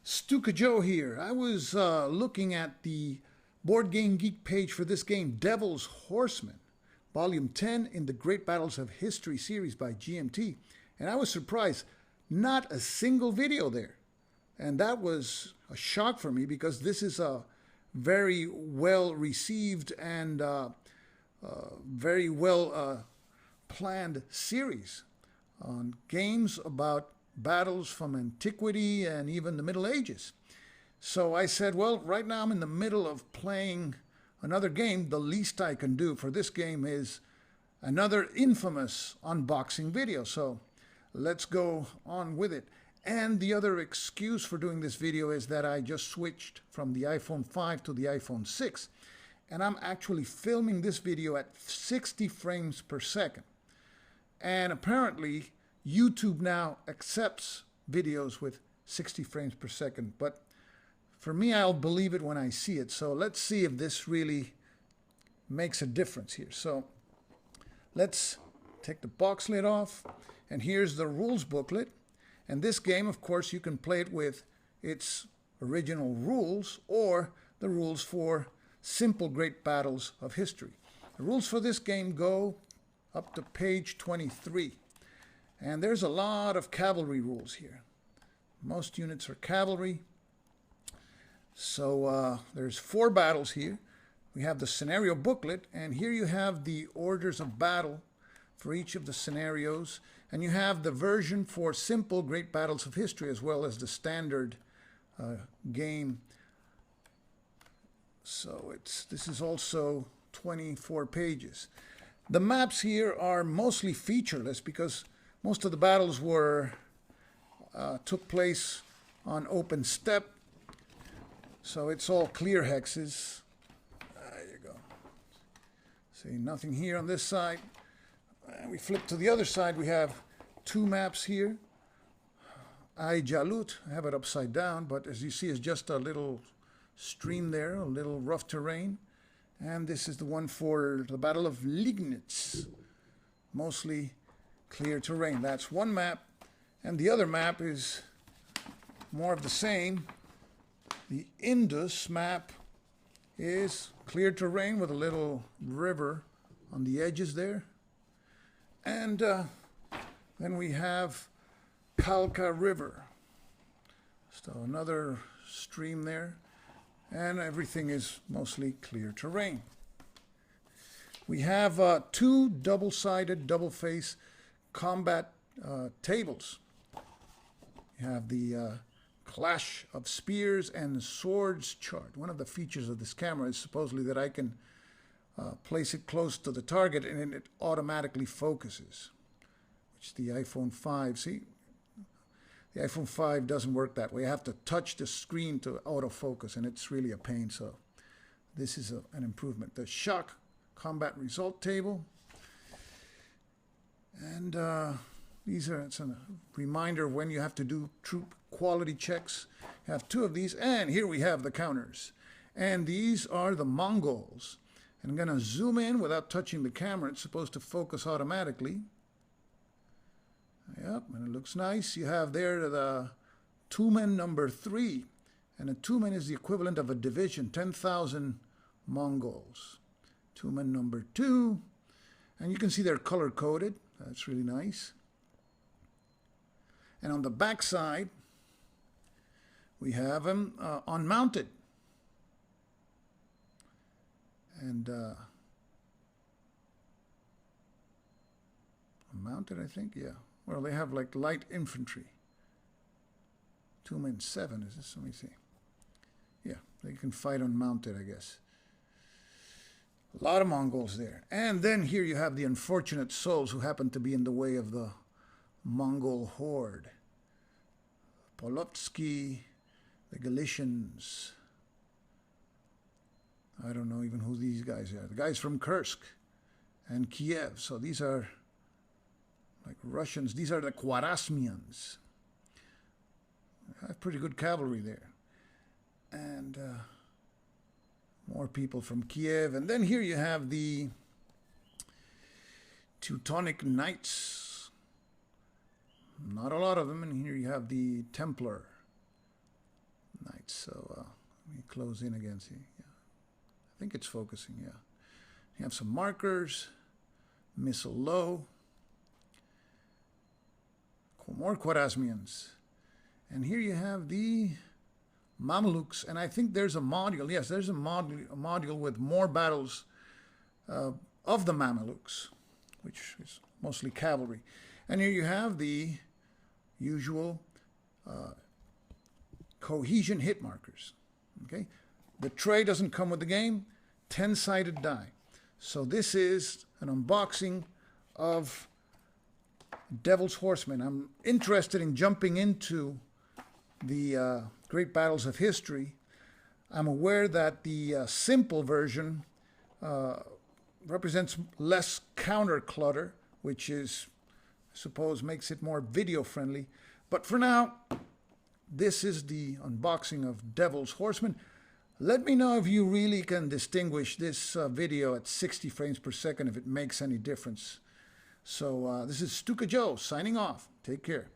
Stuka Joe here. I was looking at the Board Game Geek page for this game, Devil's Horsemen, Volume 10 in the Great Battles of History series by GMT, and I was surprised. Not a single video there. And that was a shock for me because this is a very well received and very well planned series on games about battles from antiquity and even the Middle Ages. So I said, well, right now I'm in the middle of playing another game. The least I can do for this game is another infamous unboxing video. So let's go on with it. And the other excuse for doing this video is that I just switched from the iPhone 5 to the iPhone 6. And I'm actually filming this video at 60 frames per second. And apparently, YouTube now accepts videos with 60 frames per second. But for me, I'll believe it when I see it. So let's see if this really makes a difference here. So let's take the box lid off. And here's the rules booklet. And this game, of course, you can play it with its original rules or the rules for simple great battles of history. The rules for this game go up to page 23. And there's a lot of cavalry rules here. Most units are cavalry. So there's 4 battles here. We have the scenario booklet, and here you have the orders of battle for each of the scenarios. And you have the version for simple great battles of history as well as the standard game. So this is also 24 pages. The maps here are mostly featureless because most of the battles took place on open steppe. So it's all clear hexes. There you go. See, nothing here on this side. And we flip to the other side. We have 2 maps here. Ay Jalut, I have it upside down, but as you see, it's just a little stream there, a little rough terrain. And this is the one for the Battle of Liegnitz, mostly clear terrain. That's one map, and the other map is more of the same. The Indus map is clear terrain with a little river on the edges there. And then we have Kalka River. So another stream there. And everything is mostly clear terrain. We have 2 double-sided, double-face combat tables. You have the Clash of Spears and Swords chart. One of the features of this camera is supposedly that I can place it close to the target and it automatically focuses, which the iPhone 5, see, the iPhone 5 doesn't work that way. I have to touch the screen to autofocus, and it's really a pain, so this is an improvement. The Shock Combat Result Table. And it's a reminder of when you have to do troop quality checks. You have 2 of these, and here we have the counters. And these are the Mongols. And I'm going to zoom in without touching the camera. It's supposed to focus automatically. Yep, and it looks nice. You have there the Tumen number 3. And a Tumen is the equivalent of a division, 10,000 Mongols. Tumen number 2. And you can see they're color-coded. That's really nice. And on the back side, we have them unmounted. And unmounted, I think, yeah. Well, they have like light infantry. 2 7 is this? Let me see. Yeah, they can fight unmounted, I guess. A lot of Mongols there. And then here you have the unfortunate souls who happen to be in the way of the Mongol horde. Polovsky, the Galicians. I don't know even who these guys are. The guys from Kursk and Kiev. So these are like Russians. These are the Khwarasmians. I have pretty good cavalry there. And more people from Kiev. And then here you have the Teutonic Knights. Not a lot of them. And here you have the Templar. Knights. So let me close in again. See, yeah. I think it's focusing. Yeah, you have some markers. Missile low. More Khwarezmians. And here you have the Mamelukes, and I think there's a module. Yes, there's a module with more battles of the Mamelukes, which is mostly cavalry. And here you have the usual cohesion hit markers. Okay, the tray doesn't come with the game. 10-sided die. So this is an unboxing of Devil's Horsemen. I'm interested in jumping into the great battles of history. I'm aware that the simple version represents less counter clutter, which is, I suppose, makes it more video friendly. But for now, this is the unboxing of Devil's Horsemen. Let me know if you really can distinguish this video at 60 frames per second, if it makes any difference. So this is Stuka Joe signing off. Take care.